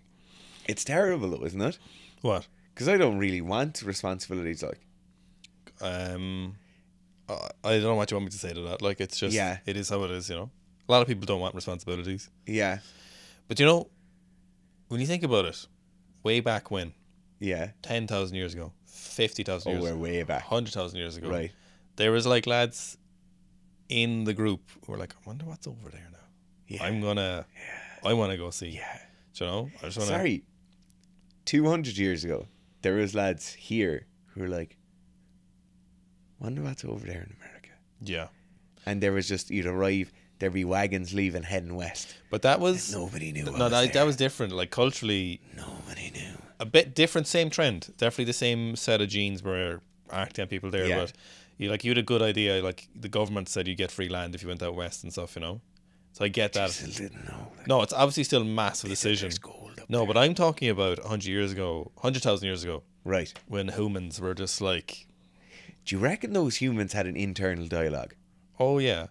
It's terrible though, isn't it? What? Because I don't really want responsibilities like. I don't know what you want me to say to that. Like, it's just, it is how it is, you know. A lot of people don't want responsibilities. Yeah. But, you know, when you think about it, way back when, 10,000 years ago, 50,000 years ago. Oh, we're way back. 100,000 years ago. Right. There was, like, lads in the group who were like, I wonder what's over there now. Yeah. I want to go see. Yeah. Do you know? I just want to. Sorry. 200 years ago, there was lads here who were like, wonder what's over there in America. Yeah. And there was just, you'd arrive, there'd be wagons leaving heading west. But that was... And nobody knew. That was different. Like, culturally... Nobody knew. A bit different, same trend. Definitely the same set of genes were acting on people there. Yeah. But you had a good idea. Like, the government said you get free land if you went out west and stuff, you know? So I get that. Still didn't know. Like, no, it's obviously still a massive decision. Gold up no, there. but I'm talking about 100,000 years ago. Right. when humans were just like, Do you reckon those humans had an internal dialogue? oh yeah,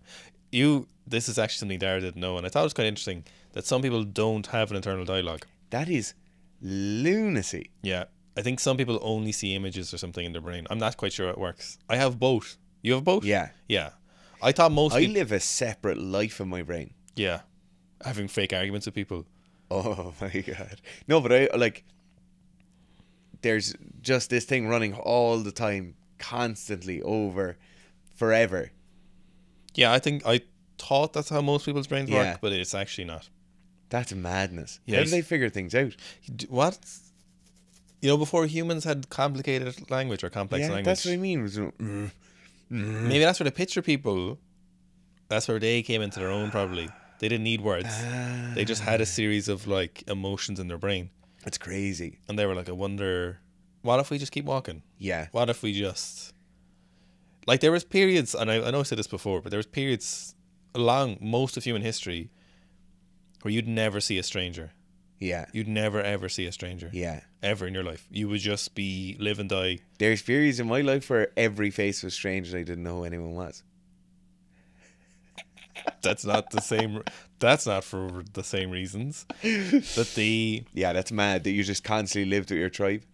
this is actually something Dara didn't know, and I thought it was kind of interesting that some people don't have an internal dialogue. That is lunacy. Yeah, I think some people only see images or something in their brain. I'm not quite sure how it works. I have both. You have both? Yeah. Yeah. I thought most I people... live a separate life in my brain. Yeah. Having fake arguments with people. Oh my God. No, but I like, there's just this thing running all the time, constantly, over, forever. Yeah, I thought that's how most people's brains Yeah. work, but it's actually not. That's madness. Yeah, How do they figure things out? What? You know, before humans had complicated language or complex Yeah, language. that's what I mean. Maybe that's where the picture people, that's where they came into their own probably. They didn't need words. They just had a series of like emotions in their brain. That's crazy. And they were like, I wonder, what if we just keep walking? Yeah. What if we just... Like there was periods, and I know I said this before, but there was periods along most of human history where you'd never see a stranger. Yeah. You'd never ever see a stranger. Yeah. Ever in your life. You would just be live and die. There's periods in my life where every face was strange and I didn't know who anyone was. That's not the same. That's not for the same reasons. That the... Yeah, that's mad that you just constantly lived with your tribe.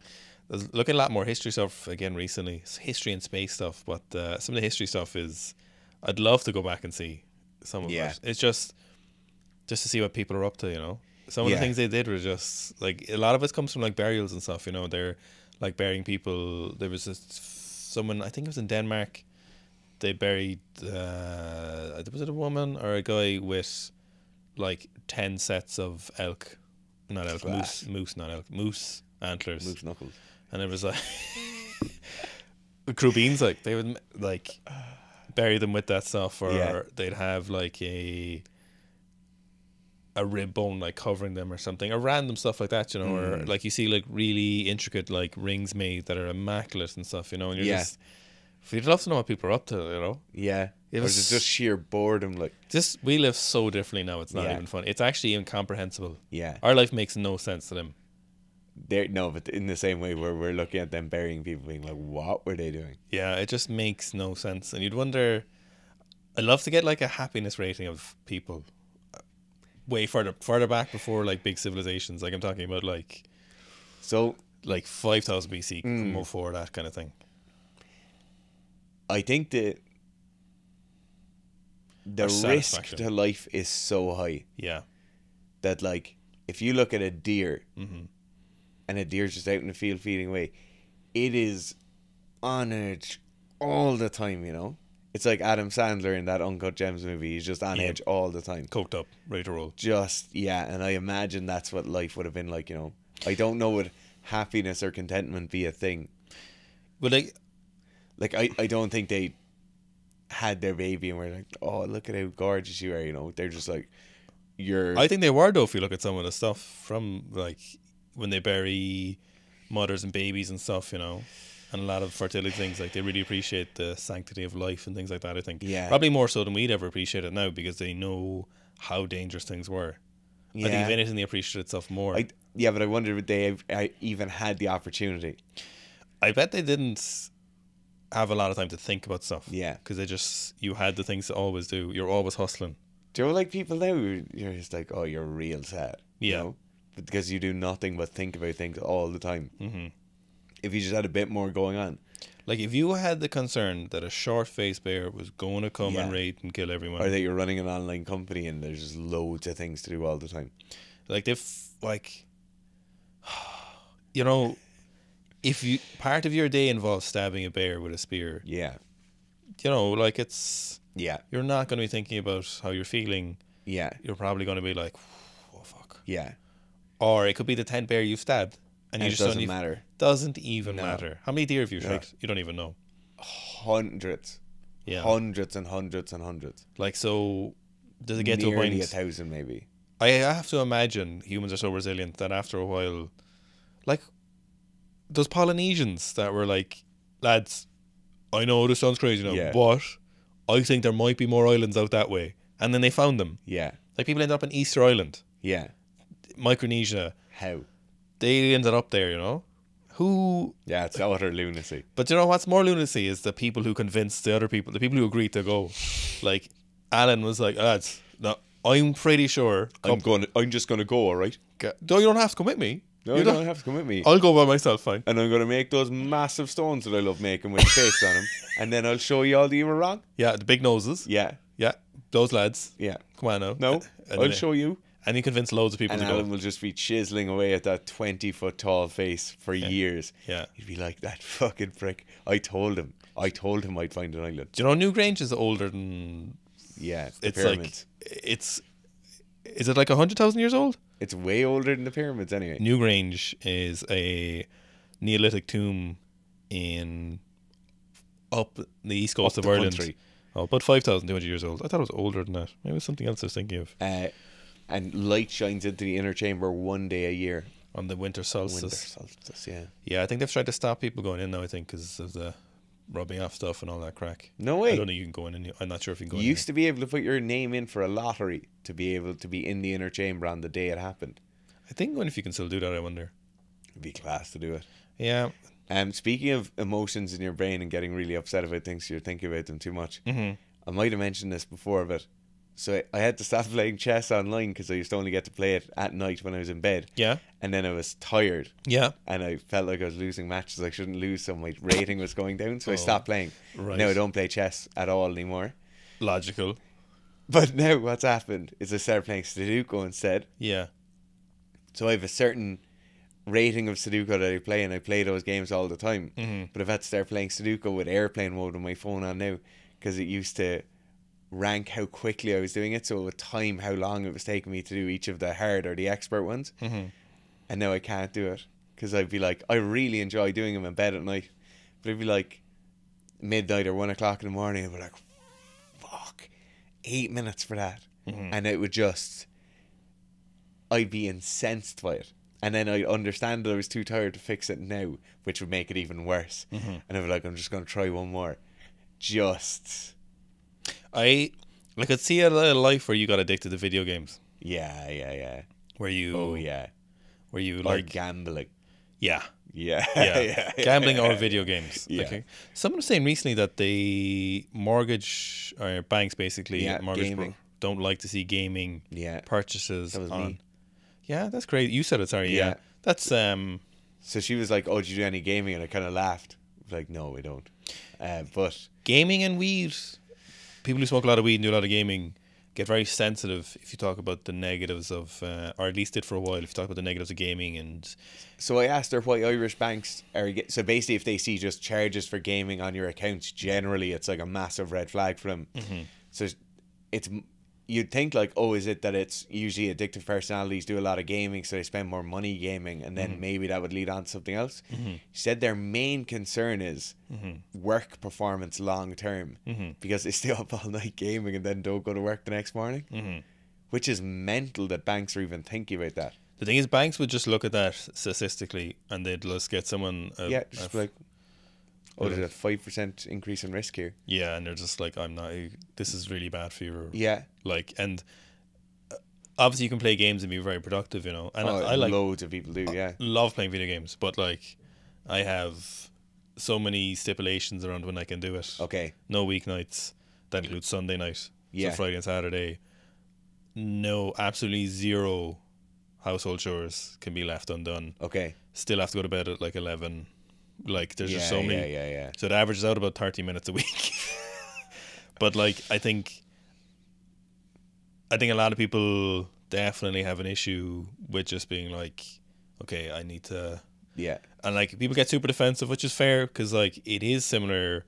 There's looking at a lot more history stuff again recently. It's history and space stuff, but some of the history stuff is... I'd love to go back and see some of it. It's just to see what people are up to, you know. Some of the things they did were just like, a lot of it comes from like burials and stuff, you know. They're like burying people. There was someone, I think it was in Denmark, they buried was it a woman or a guy with like 10 sets of moose antlers, Moose knuckles. and it was like crew beans, like they would like bury them with that stuff, or they'd have like a rib bone like covering them or something, or random stuff like that, you know, or like you see like really intricate like rings made that are immaculate and stuff, you know, and you're just, you'd love to know what people are up to, you know. Yeah. It Or was is it just sheer boredom? Like, just, we live so differently now, it's not even fun. It's actually incomprehensible. yeah. Our life makes no sense to them. No, but in the same way where we're looking at them burying people being like, what were they doing? Yeah, it just makes no sense. And you'd wonder, I'd love to get like a happiness rating of people way further back before like big civilizations. Like I'm talking about like 5,000 BC, before that kind of thing. I think the risk to life is so high. Yeah. That like, if you look at a deer and a deer's just out in the field feeding away, it is on edge all the time, you know? It's like Adam Sandler in that Uncut Gems movie. He's just on edge all the time. Coked up, ready to roll. And I imagine that's what life would have been like, you know? I don't know, would happiness or contentment be a thing? But I don't think they had their baby and were like, oh, look at how gorgeous you are, you know? They're just like, I think they were, though, if you look at some of the stuff from, like, when they bury mothers and babies and stuff, you know, and a lot of fertility things, like, they really appreciate the sanctity of life and things like that, I think. Yeah. Probably more so than we'd ever appreciate it now, because they know how dangerous things were. Yeah. I think if anything, they appreciate itself more. But I wonder if they even had the opportunity. I bet they didn't have a lot of time to think about stuff. Yeah. Because you had the things to always do. You're always hustling. Do you know, like people now, you're just like, oh, you're real sad. Yeah. You know? Because you do nothing but think about things all the time. Mm-hmm. If you just had a bit more going on. Like if you had the concern that a short-faced bear was going to come and raid and kill everyone. Or that you're running an online company and there's just loads of things to do all the time. Like you know, if part of your day involves stabbing a bear with a spear. Yeah. You know, like it's... Yeah. You're not going to be thinking about how you're feeling. Yeah. You're probably going to be like, oh, fuck. Yeah. Or it could be the 10th bear you've stabbed. And you it just doesn't matter. Doesn't even matter. How many deer have you shot? You don't even know. Hundreds. Yeah. Hundreds and hundreds and hundreds. Like, so does it get to a point? Nearly 1,000 maybe. I have to imagine humans are so resilient that after a while, like those Polynesians that were like, lads, I know this sounds crazy now, but I think there might be more islands out that way. And then they found them. Yeah. Like people ended up in Easter Island. Yeah. Micronesia. How? They ended up there, you know. Who? Yeah, it's utter lunacy. But you know what's more lunacy is the people who convince the other people, the people who agreed to go. Like Alan was like, lads, no, I'm pretty sure. I'm just gonna go, all right? No, you don't have to come with me. No, you don't have to come with me. I'll go by myself, fine. And I'm gonna make those massive stones that I love making with the face on them, and then I'll show you all that you were wrong. Yeah, the big noses. Yeah, those lads. yeah. Come on now. No, I'll show you. And you convince loads of people And to go. Alan will just be chiseling away at that 20-foot tall face for years. Yeah. He'd be like, that fucking prick. I told him I'd find an island. Do you know Newgrange is older than? Yeah, the It's pyramids. like is it like 100,000 years old? It's way older than the pyramids anyway. Newgrange is a Neolithic tomb up the east coast of Ireland. Country. Oh, about 5,200 years old. I thought it was older than that. Maybe it was something else I was thinking of. And light shines into the inner chamber one day a year. On the winter solstice. Winter solstice, yeah. Yeah, I think they've tried to stop people going in now, I think, because of the rubbing off stuff and all that crack. No way. I don't think you can go in. I'm not sure if you can go in. You used to be able to put your name in for a lottery to be able to be in the inner chamber on the day it happened. I think if you can still do that, I wonder. It'd be class to do it. Yeah. Speaking of emotions in your brain and getting really upset about things, you're thinking about them too much. Mm-hmm. I might have mentioned this before, but so I had to stop playing chess online because I used to only get to play it at night when I was in bed. Yeah. And then I was tired. Yeah. And I felt like I was losing matches I shouldn't lose, so my rating was going down. So I stopped playing. Right. Now I don't play chess at all anymore. Logical. But now what's happened is I started playing Sudoku instead. Yeah. So I have a certain rating of Sudoku that I play, and I play those games all the time. Mm-hmm. But I've had to start playing Sudoku with airplane mode on my phone on now, because it used to rank how quickly I was doing it, so it would time how long it was taking me to do each of the hard or the expert ones. Mm-hmm. And now I can't do it because I'd be like, I really enjoy doing them in bed at night, but it'd be like midnight or 1 o'clock in the morning. I'd be like, fuck, 8 minutes for that. Mm-hmm. And it would just, I'd be incensed by it. And then I'd understand that I was too tired to fix it now, which would make it even worse. Mm-hmm. And I'd be like, I'm just going to try one more. I could see a little life where you got addicted to video games. Yeah. Where you where you Or like gambling. Yeah. Yeah. Gambling or video games. Yeah. Okay. Someone was saying recently that the mortgage or banks basically gaming. don't like to see gaming purchases That was on. me. Yeah, that's great. You said it, sorry. Yeah. That's So she was like, oh, did you do any gaming? And I kind of laughed. I was like, no, I don't. But gaming and weed. People who smoke a lot of weed and do a lot of gaming get very sensitive if you talk about the negatives of, or at least did for a while, if you talk about the negatives of gaming. And so I asked her why Irish banks are, so basically if they see just charges for gaming on your accounts, generally it's like a massive red flag for them. Mm-hmm. So it's, you'd think like, oh, is it that it's usually addictive personalities do a lot of gaming, so they spend more money gaming, and then maybe that would lead on to something else. She said their main concern is work performance long term, because they stay up all night gaming and then don't go to work the next morning, which is mental that banks are even thinking about that. The thing is, banks would just look at that statistically and they'd just get someone Just be like, oh, there's a 5% increase in risk here. Yeah, and they're just like, this is really bad for your... Yeah. Like, and obviously you can play games and be very productive, you know. And I like... loads of people do, yeah. Love playing video games, but like, I have so many stipulations around when I can do it. Okay. No weeknights. That includes Sunday night. Yeah. So Friday and Saturday. No, absolutely zero household chores can be left undone. Okay. Still have to go to bed at like 11. Like, there's just so many. Yeah. So it averages out about 30 minutes a week. But like, I think a lot of people definitely have an issue with just being like, okay, I need to. Yeah. And like, people get super defensive, which is fair, because like, it is similar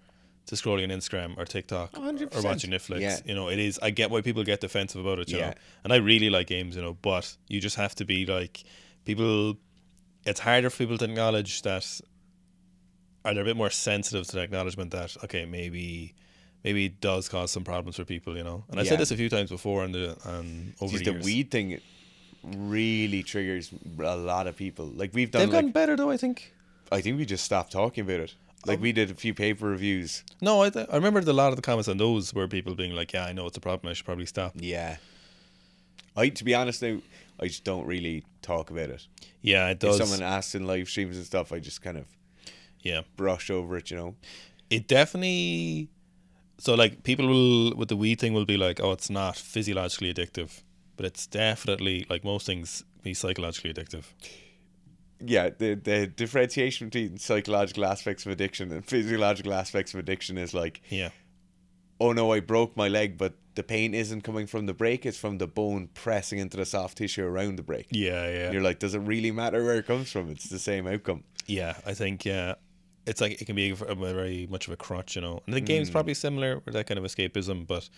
to scrolling on Instagram or TikTok 100%. or watching Netflix. Yeah. You know, it is. I get why people get defensive about it, you Yeah. know. And I really like games, you know, but you just have to be like, people. It's harder for people to acknowledge that. Are they a bit more sensitive to the acknowledgement that, okay, maybe it does cause some problems for people, you know? And I said this a few times before over the years. The weed thing really triggers a lot of people. Like, we've done... They've gotten better, though, I think. I think we just stopped talking about it. Like, we did a few paper reviews. No, I remember a lot of the comments on those were people being like, yeah, I know it's a problem, I should probably stop. Yeah. To be honest now, I just don't really talk about it. Yeah, it does. If someone asks in live streams and stuff, I just kind of brush over it, you know. It definitely. So like people will with the weed thing will be like, oh, it's not physiologically addictive, but it's definitely, like most things, be psychologically addictive. Yeah, the differentiation between psychological aspects of addiction and physiological aspects of addiction is like, oh no, I broke my leg, but the pain isn't coming from the break, it's from the bone pressing into the soft tissue around the break. Yeah. And you're like, does it really matter where it comes from? It's the same outcome. Yeah, I think, it's like, it can be a very much of a crutch, you know. And the game's probably similar with that kind of escapism, but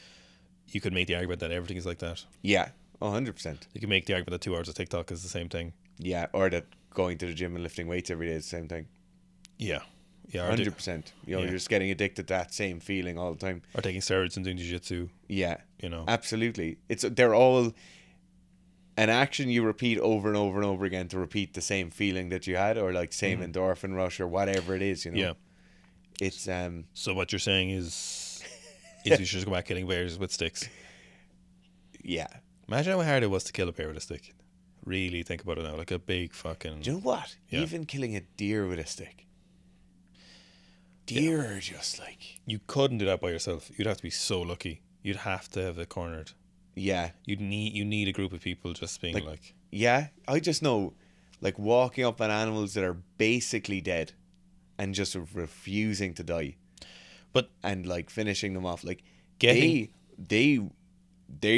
you could make the argument that everything is like that. Yeah, 100%. You can make the argument that 2 hours of TikTok is the same thing. Yeah, or that going to the gym and lifting weights every day is the same thing. Yeah. 100%. You know, you're just getting addicted to that same feeling all the time. Or taking steroids and doing jiu-jitsu. Yeah. You know. Absolutely. They're all an action you repeat over and over and over again to repeat the same feeling that you had, or like same endorphin rush or whatever it is, you know. Yeah. It's So what you're saying is we should just go back killing bears with sticks. Yeah. Imagine how hard it was to kill a bear with a stick. Really think about it now, like a big fucking. Do you know what? Yeah. Even killing a deer with a stick. Deer are just like, you couldn't do that by yourself. You'd have to be so lucky. You'd have to have it cornered. Yeah. You need a group of people just being like yeah, I just know, like walking up on animals that are basically dead and just refusing to die, and like finishing them off, like they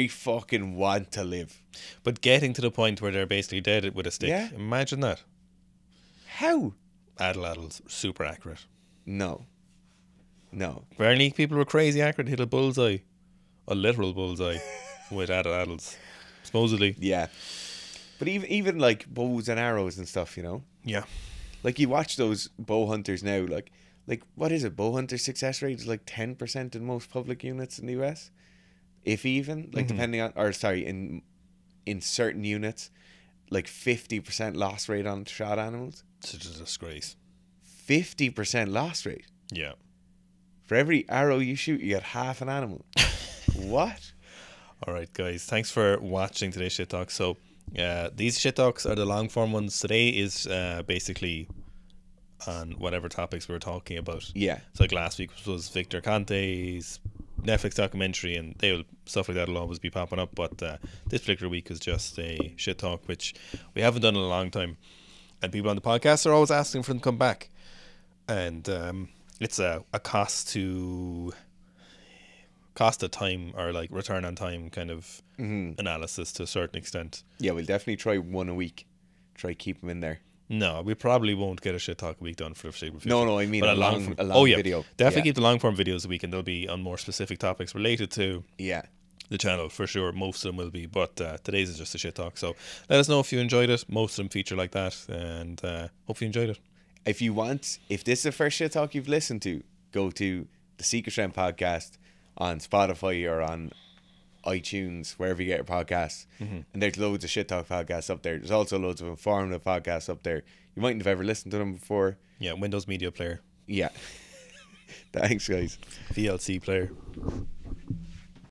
fucking want to live, but getting to the point where they're basically dead with a stick. Yeah. Imagine that. How? Adults super accurate. No. Apparently people were crazy accurate, hit a bullseye, a literal bullseye with adults, supposedly. Yeah. But even like bows and arrows and stuff, you know. Yeah. Like you watch those bow hunters now, like what is it? Bow hunter success rate is like 10% in most public units in the US, if even, like depending on, or sorry, in certain units, like 50% loss rate on shot animals. It's just a disgrace. 50% loss rate. Yeah. For every arrow you shoot, you get half an animal. What? All right, guys. Thanks for watching today's Shit Talk. So, these Shit Talks are the long form ones. Today is basically on whatever topics we were talking about. Yeah. So, like last week was Victor Conte's Netflix documentary, and stuff like that will always be popping up. But this particular week is just a Shit Talk, which we haven't done in a long time. And people on the podcast are always asking for them to come back. And it's a cost of time, or like return on time kind of analysis to a certain extent. Yeah, we'll definitely try one a week. Try keep them in there. No, we probably won't get a Shit Talk a week done for the foreseeable future. No, I mean a long video. Definitely keep the long form videos a week, and they'll be on more specific topics related to the channel for sure. Most of them will be, but today's is just a Shit Talk. So let us know if you enjoyed it. Most of them feature like that, and hope you enjoyed it. If this is the first Shit Talk you've listened to, go to the Secret Strength podcast on Spotify or on iTunes, wherever you get your podcasts. And there's loads of Shit Talk podcasts up there. There's also loads of informative podcasts up there. You mightn't have ever listened to them before. Yeah, Windows Media Player. Yeah. Thanks, guys. VLC Player.